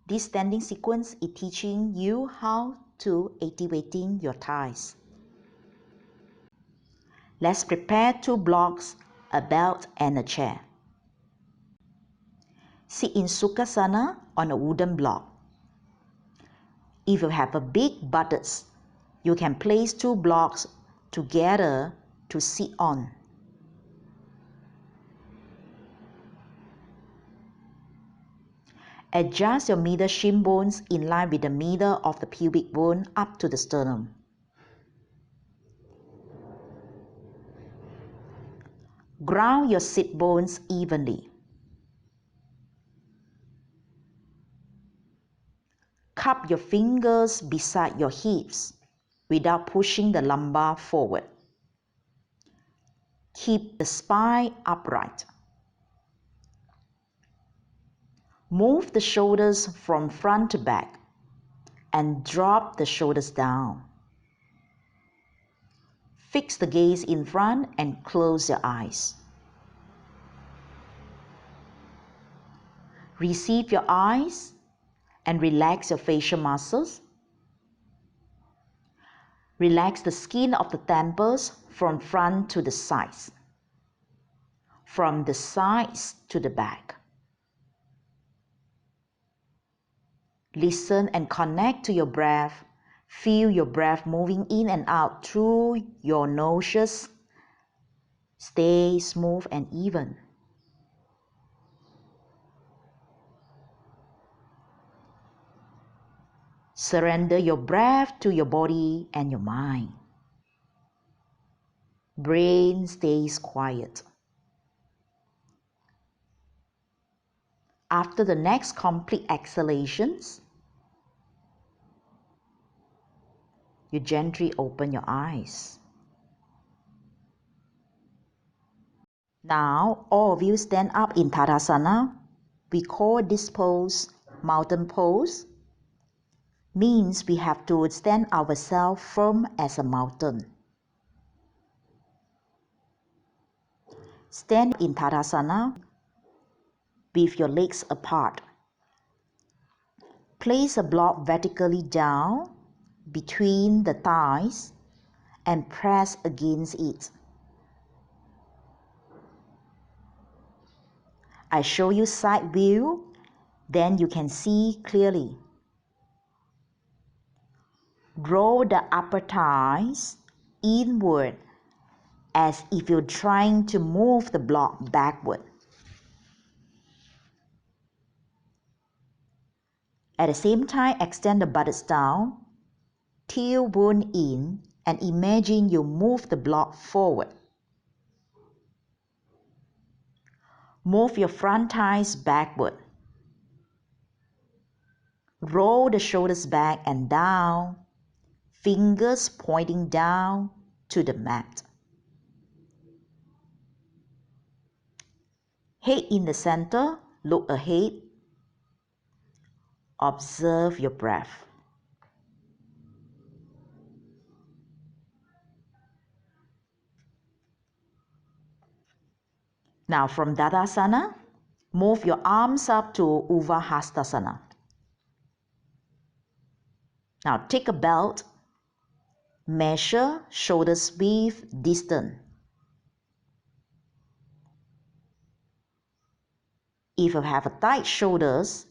This standing sequence is teaching you how to activating your thighs. Let's prepare 2 blocks, a belt and a chair. Sit in Sukhasana on a wooden block. If you have a big buttocks, you can place 2 blocks together to sit on. Adjust your middle shin bones in line with the middle of the pubic bone up to the sternum. Ground your sit bones evenly. Cup your fingers beside your hips without pushing the lumbar forward. Keep the spine upright. Move the shoulders from front to back and drop the shoulders down. Fix the gaze in front and close your eyes. Receive your eyes and relax your facial muscles. Relax the skin of the temples from front to the sides, from the sides to the back. Listen and connect to your breath. Feel your breath moving in and out through your nostrils. Stay smooth and even. Surrender your breath to your body and your mind. Brain stays quiet. After the next complete exhalations, you gently open your eyes. Now, all of you stand up in Tadasana. We call this pose mountain pose. Means we have to stand ourselves firm as a mountain. Stand in Tadasana with your legs apart. Place a block vertically down between the thighs and press against it. I show you side view, then you can see clearly. Roll the upper thighs inward as if you're trying to move the block backward. At the same time, extend the buttocks down, tailbone in, and imagine you move the block forward. Move your front thighs backward. Roll the shoulders back and down, fingers pointing down to the mat. Head in the center, look ahead. Observe your breath. Now from Tadasana, move your arms up to Uvahastasana. Now take a belt, measure shoulders width distance. If you have a tight shoulders,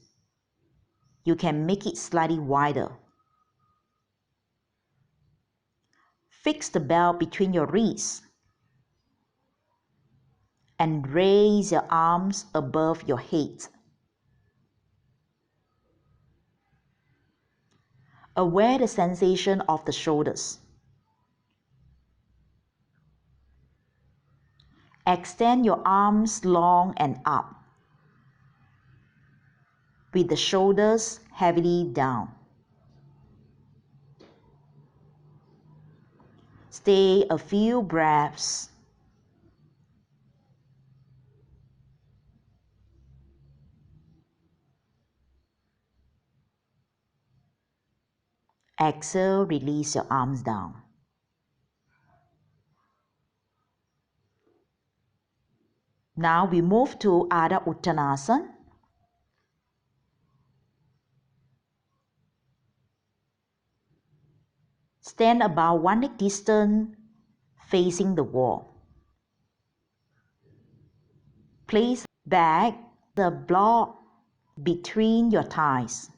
you can make it slightly wider. Fix the belt between your wrists and raise your arms above your head. Aware the sensation of the shoulders. Extend your arms long and up, with the shoulders heavily down. Stay a few breaths. Exhale, release your arms down. Now we move to Ardha Uttanasana. Stand about 1 leg distance facing the wall. Place back the block between your thighs.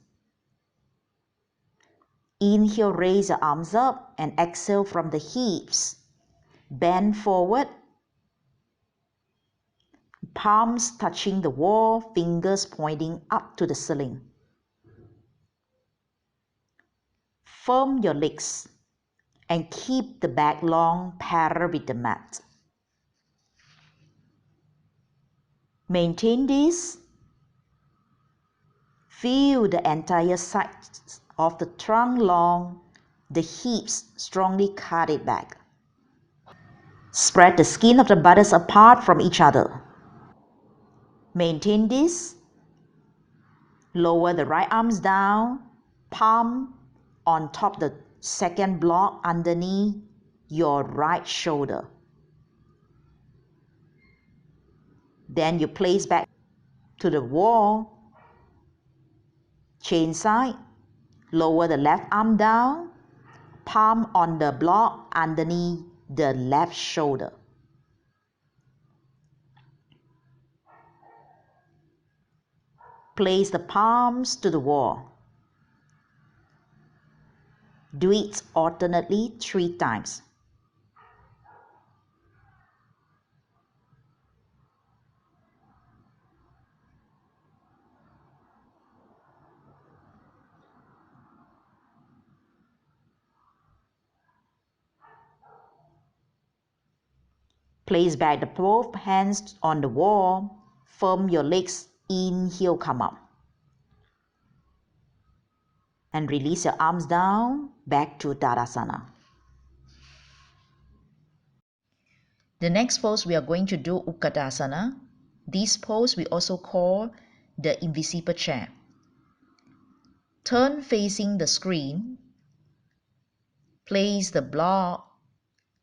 Inhale, raise your arms up, and exhale from the hips. Bend forward, palms touching the wall, fingers pointing up to the ceiling. Firm your legs and keep the back long parallel with the mat. Maintain this. Feel the entire sides of the trunk long, the hips strongly cut it back. Spread the skin of the buttocks apart from each other. Maintain this. Lower the right arms down, palm on top the second block underneath your right shoulder. Then you place back to the wall, chain side, lower the left arm down, palm on the block underneath the left shoulder. Place the palms to the wall. Do it alternately 3 times. Place back the both hands on the wall. Firm your legs. Inhale, come up. And release your arms down, back to Tadasana. The next pose we are going to do Utkatasana. This pose we also call the invisible chair. Turn facing the screen. Place the block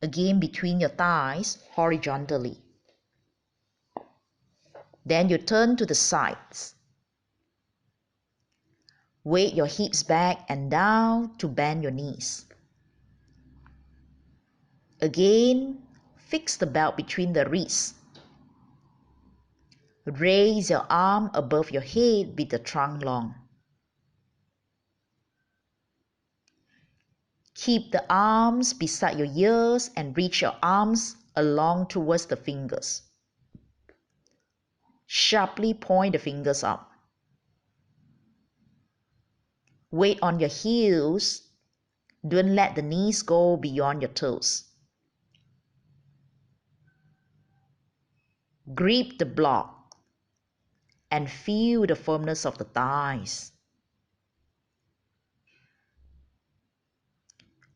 again between your thighs horizontally. Then you turn to the sides. Weight your hips back and down to bend your knees. Again, fix the belt between the wrists. Raise your arm above your head with the trunk long. Keep the arms beside your ears and reach your arms along towards the fingers. Sharply point the fingers up. Weight on your heels. Don't let the knees go beyond your toes. Grip the block and feel the firmness of the thighs.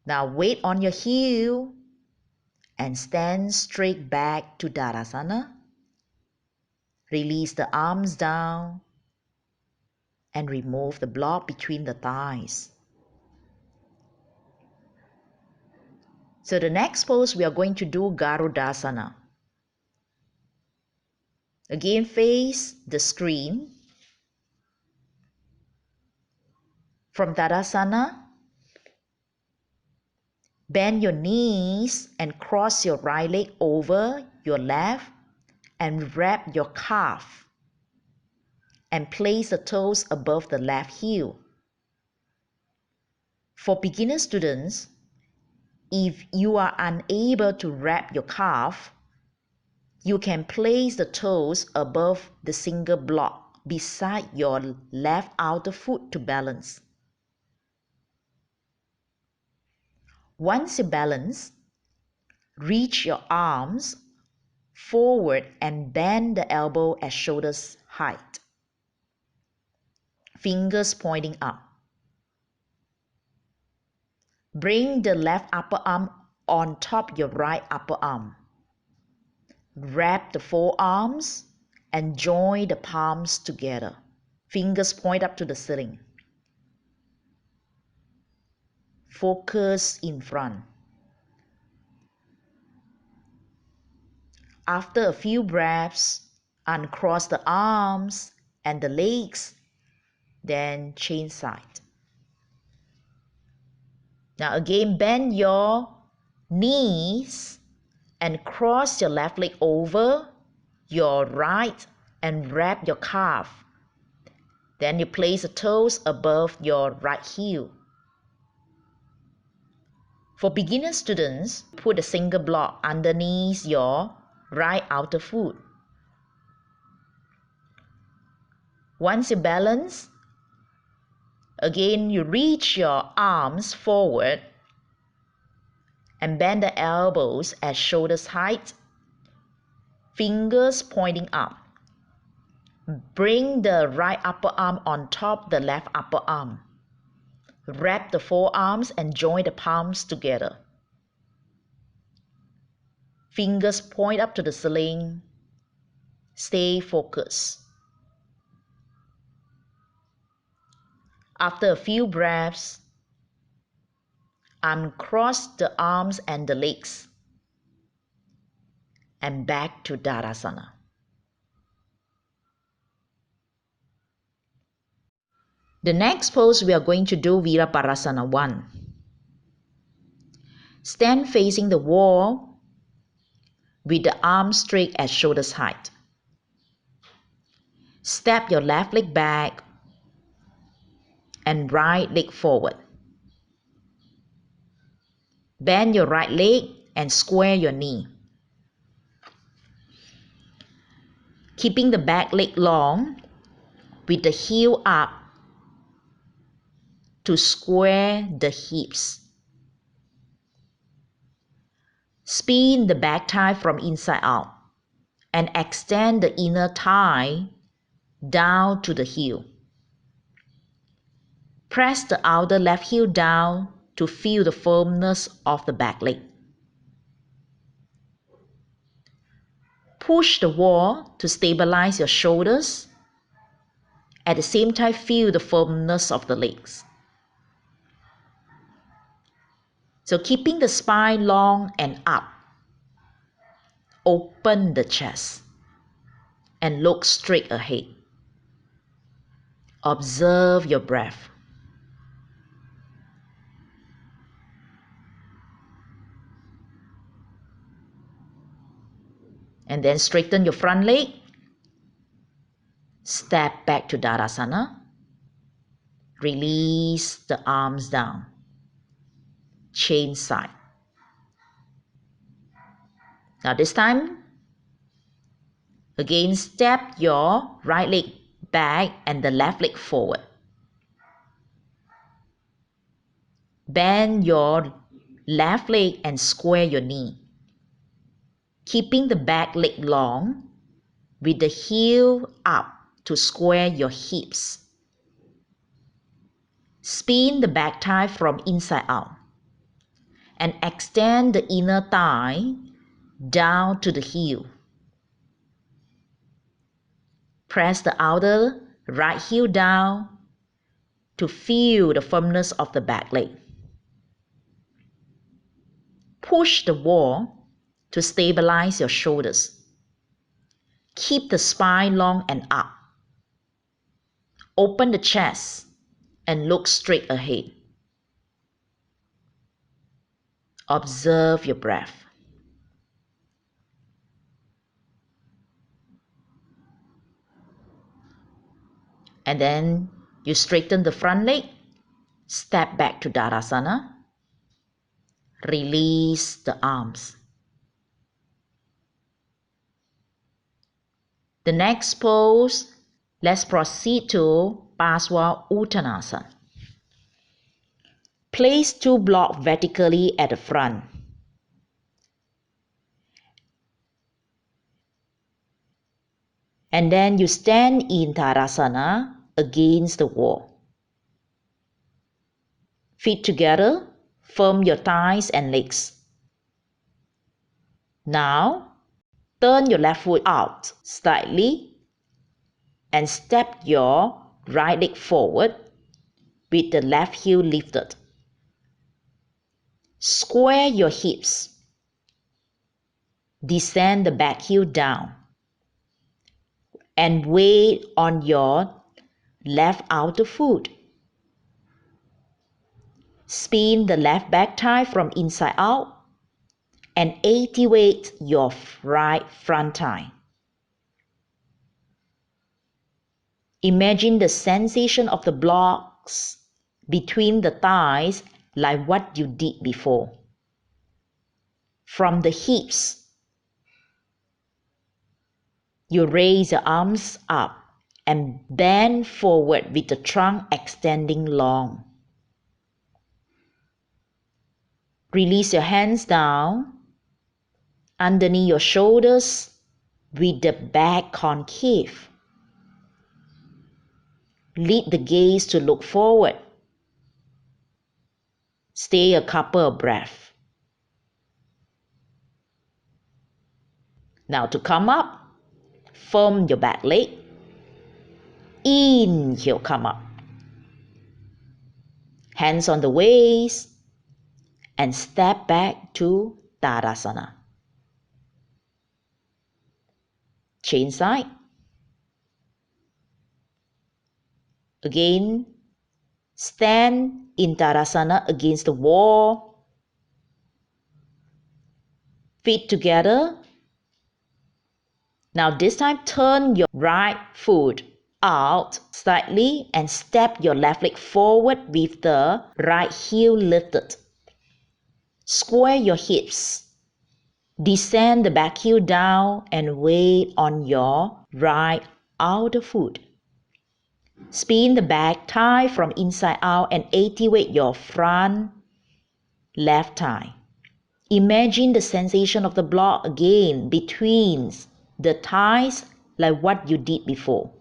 Now weight on your heel and stand straight back to Tadasana. Release the arms down and remove the block between the thighs. So the next pose we are going to do Garudasana. Again, face the screen. From Tadasana, bend your knees and cross your right leg over your left and wrap your calf and place the toes above the left heel. For beginner students, if you are unable to wrap your calf, you can place the toes above the single block beside your left outer foot to balance. Once you balance, reach your arms forward and bend the elbow at shoulders height. Fingers pointing up. Bring the left upper arm on top your right upper arm. Wrap the forearms and join the palms together. Fingers point up to the ceiling. Focus in front. After a few breaths, uncross the arms and the legs, then chain side. Now again, bend your knees and cross your left leg over your right and wrap your calf. Then you place the toes above your right heel. For beginner students, put a single block underneath your right outer foot. Once you balance, again you reach your arms forward and bend the elbows at shoulders height, fingers pointing up. Bring the right upper arm on top the left upper arm. Wrap the forearms and join the palms together. Fingers point up to the ceiling. Stay focused. After a few breaths, uncross the arms and the legs and back to Tadasana. The next pose we are going to do Virabhadrasana 1. Stand facing the wall with the arms straight at shoulders height. Step your left leg back and right leg forward. Bend your right leg and square your knee. Keeping the back leg long with the heel up to square the hips. Spin the back thigh from inside out and extend the inner thigh down to the heel. Press the outer left heel down to feel the firmness of the back leg. Push the wall to stabilize your shoulders. At the same time, feel the firmness of the legs. So keeping the spine long and up. Open the chest and look straight ahead. Observe your breath. And then straighten your front leg. Step back to Tadasana. Release the arms down. Change side. Now this time, again step your right leg back and the left leg forward. Bend your left leg and square your knee. Keeping the back leg long with the heel up to square your hips. Spin the back thigh from inside out and extend the inner thigh down to the heel. Press the outer right heel down to feel the firmness of the back leg. Push the wall to stabilize your shoulders. Keep the spine long and up. Open the chest and look straight ahead. Observe your breath. And then you straighten the front leg. Step back to Tadasana. Release the arms. The next pose, let's proceed to Parsvottanasana. Place 2 blocks vertically at the front. And then you stand in Tadasana against the wall. Feet together, firm your thighs and legs. Now, turn your left foot out slightly and step your right leg forward with the left heel lifted. Square your hips. Descend the back heel down and weight on your left outer foot. Spin the left back thigh from inside out and activate your right front thigh. Imagine the sensation of the blocks between the thighs like what you did before. From the hips, you raise your arms up and bend forward with the trunk extending long. Release your hands down underneath your shoulders with the back concave. Lead the gaze to look forward. Stay a couple of breaths. Now to come up, firm your back leg. Inhale, come up. Hands on the waist and step back to Tadasana. Change side. Again, stand in Tadasana against the wall. Feet together. Now this time turn your right foot out slightly and step your left leg forward with the right heel lifted. Square your hips. Descend the back heel down and weight on your right outer foot. Spin the back thigh from inside out and activate your front left thigh. Imagine the sensation of the block again between the thighs like what you did before.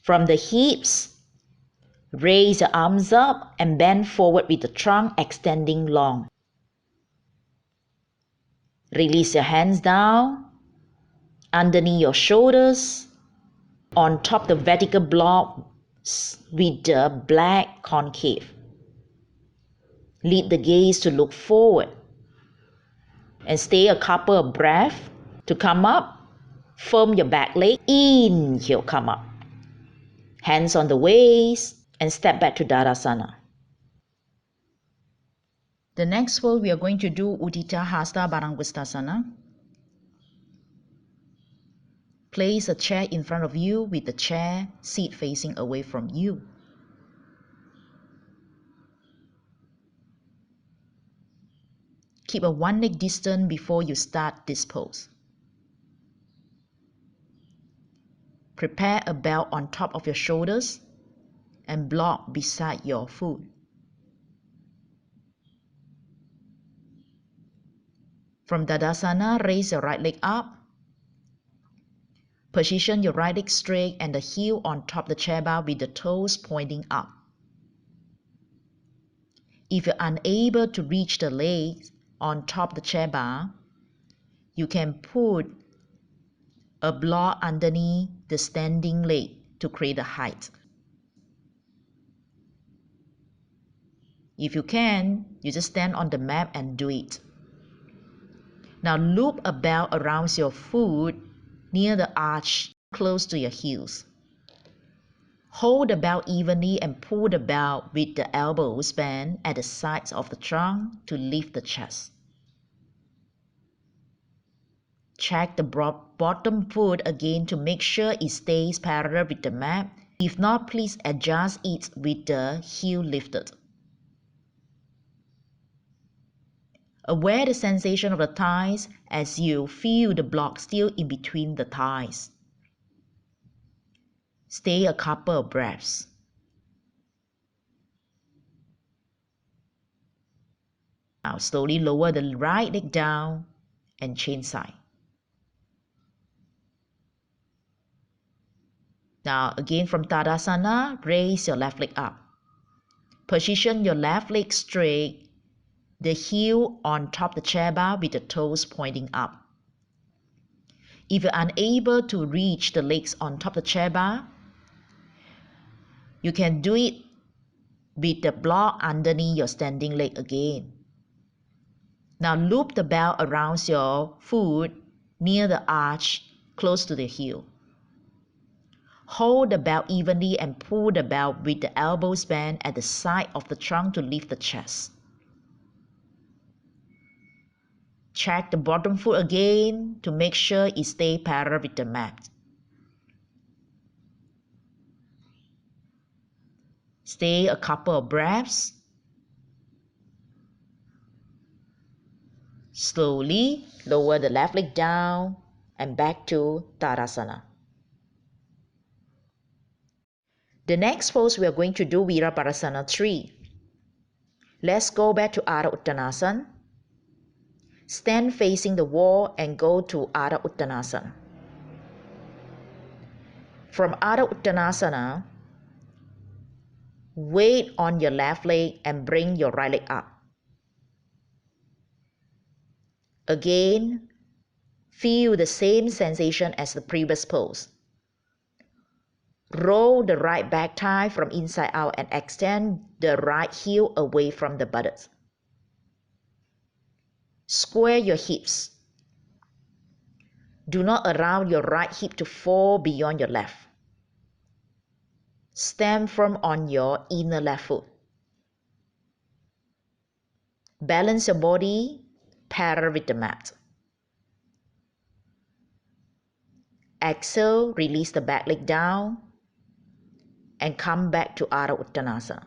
From the hips, raise the arms up and bend forward with the trunk extending long. Release your hands down underneath your shoulders on top the vertical block with the black concave. Lead the gaze to look forward and stay a couple of breaths. To come up, firm your back leg. Inhale, come up. Hands on the waist and step back to Tadasana. The next one we are going to do Udita Hasta Barangustasana. Place a chair in front of you with the chair seat facing away from you. Keep a 1 leg distance before you start this pose. Prepare a belt on top of your shoulders and block beside your foot. From Tadasana, raise your right leg up. Position your right leg straight and the heel on top the chair bar with the toes pointing up. If you're unable to reach the legs on top the chair bar, you can put a block underneath the standing leg to create a height. If you can, you just stand on the mat and do it. Now loop a belt around your foot near the arch close to your heels. Hold the belt evenly and pull the belt with the elbows bent at the sides of the trunk to lift the chest. Check the bottom foot again to make sure it stays parallel with the mat. If not, please adjust it with the heel lifted. Aware the sensation of the thighs as you feel the block still in between the thighs. Stay a couple of breaths. Now slowly lower the right leg down and change side. Now again from Tadasana, raise your left leg up. Position your left leg straight, the heel on top the chair bar with the toes pointing up. If you're unable to reach the legs on top the chair bar, you can do it with the block underneath your standing leg again. Now loop the belt around your foot near the arch close to the heel. Hold the belt evenly and pull the belt with the elbows bent at the side of the trunk to lift the chest. Check the bottom foot again to make sure it stays parallel with the mat. Stay a couple of breaths. Slowly lower the left leg down and back to Tadasana. The next pose we are going to do Virabhadrasana 3. Let's go back to Ardha Uttanasana. Stand facing the wall and go to Ardha Uttanasana. From Ardha Uttanasana, weight on your left leg and bring your right leg up. Again, feel the same sensation as the previous pose. Roll the right back thigh from inside out and extend the right heel away from the buttocks. Square your hips. Do not allow your right hip to fall beyond your left. Stand firm on your inner left foot. Balance your body parallel with the mat. Exhale, release the back leg down and come back to Ardha Uttanasana.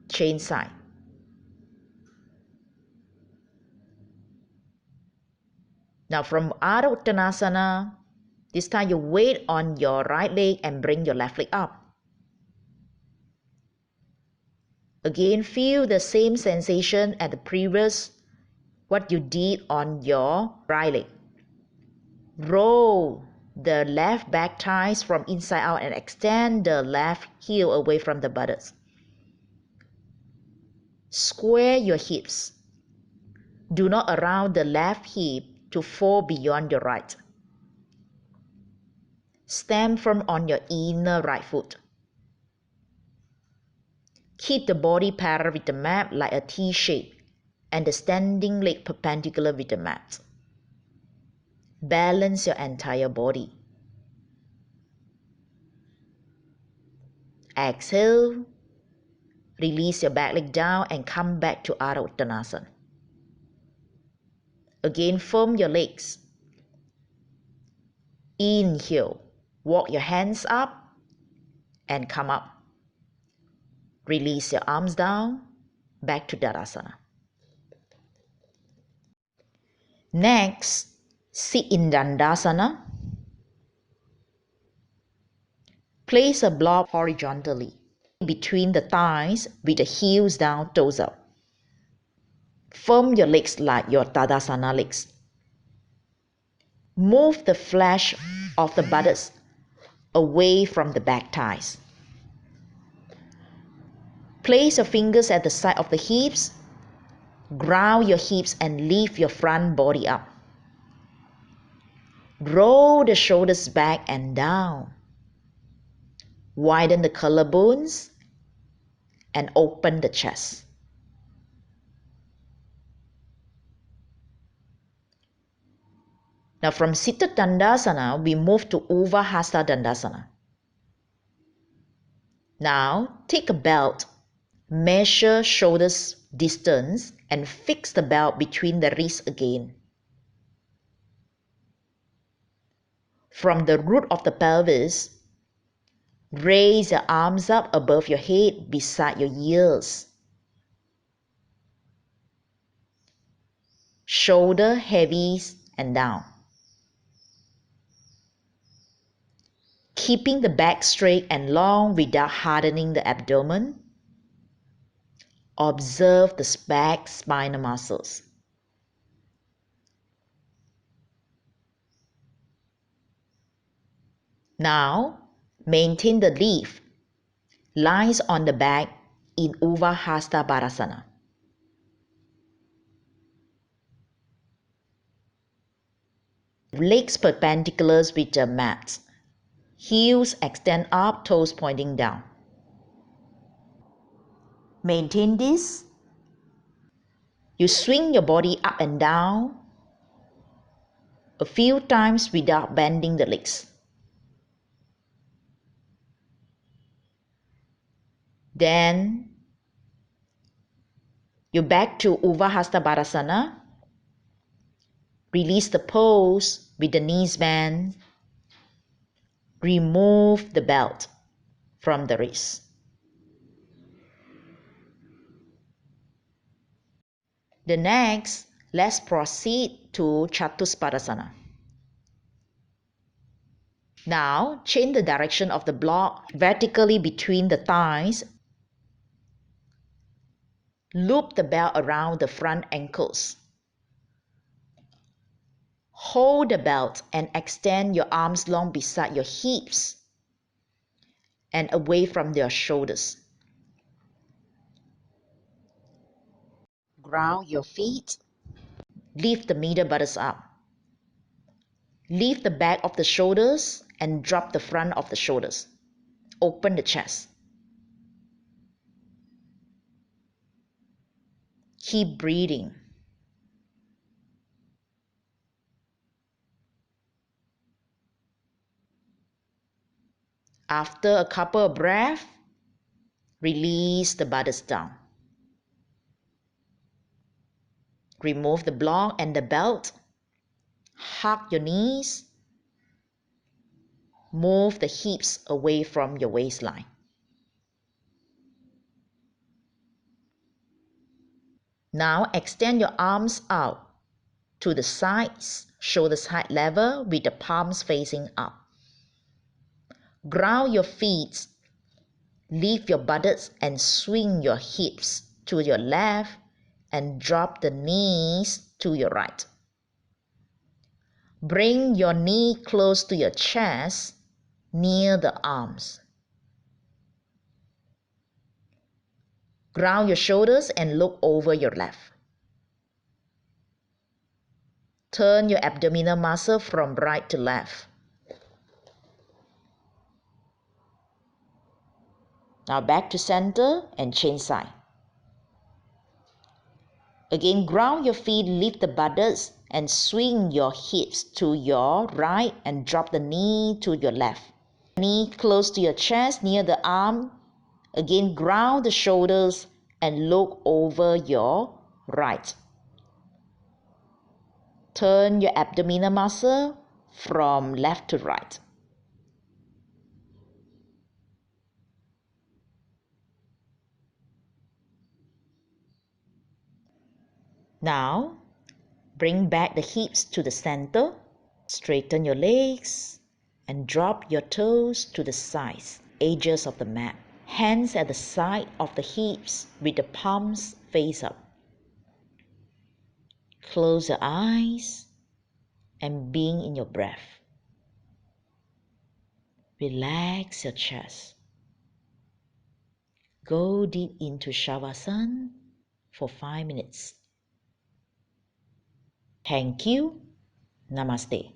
Change side. Now from Ardha Uttanasana, this time you weight on your right leg and bring your left leg up. Again, feel the same sensation as the previous, what you did on your right leg. Roll the left back thighs from inside out and extend the left heel away from the buttocks. Square your hips. Do not allow the left hip to fall beyond your right. Stand firm on your inner right foot. Keep the body parallel with the mat like a T shape and the standing leg perpendicular with the mat. Balance your entire body. Exhale. Release your back leg down and come back to Ardha Uttanasana. Again, firm your legs. Inhale. Walk your hands up and come up. Release your arms down. Back to Tadasana. Next, sit in Dandasana. Place a block horizontally between the thighs with the heels down, toes up. Firm your legs like your Tadasana legs. Move the flesh of the buttocks away from the back thighs. Place your fingers at the side of the hips. Ground your hips and lift your front body up. Roll the shoulders back and down. Widen the collarbones and open the chest. Now from Seated Dandasana, we move to Uvahasta Dandasana. Now take a belt, measure shoulders distance and fix the belt between the wrists again. From the root of the pelvis, raise your arms up above your head beside your ears. Shoulder heavy and down. Keeping the back straight and long without hardening the abdomen. Observe the back spinal muscles. Now, maintain the leaf. Lies on the back in Uvahasta Parasana. Legs perpendicular with the mat. Heels extend up, toes pointing down. Maintain this. You swing your body up and down a few times without bending the legs. Then you're back to Urdhva Release the pose with the knees bent. Remove the belt from the wrist. The next, let's proceed to Chatuspadasana. Now, change the direction of the block vertically between the thighs. Loop the belt around the front ankles. Hold the belt and extend your arms long beside your hips and away from your shoulders. Ground your feet. Lift the middle buttocks up. Lift the back of the shoulders and drop the front of the shoulders. Open the chest. Keep breathing. After a couple of breaths, release the buttocks down. Remove the block and the belt. Hug your knees. Move the hips away from your waistline. Now extend your arms out to the sides, shoulders height level with the palms facing up. Ground your feet. Lift your buttocks and swing your hips to your left and drop the knees to your right. Bring your knee close to your chest, near the arms. Ground your shoulders and look over your left. Turn your abdominal muscle from right to left. Now back to center and change side. Again, ground your feet, lift the buttocks and swing your hips to your right and drop the knee to your left. Knee close to your chest, near the arm. Again, ground the shoulders and look over your right. Turn your abdominal muscle from left to right. Now, bring back the hips to the center. Straighten your legs and drop your toes to the sides, edges of the mat. Hands at the side of the hips with the palms face up. Close your eyes and being in your breath. Relax your chest. Go deep into Shavasana for 5 minutes. Thank you. Namaste.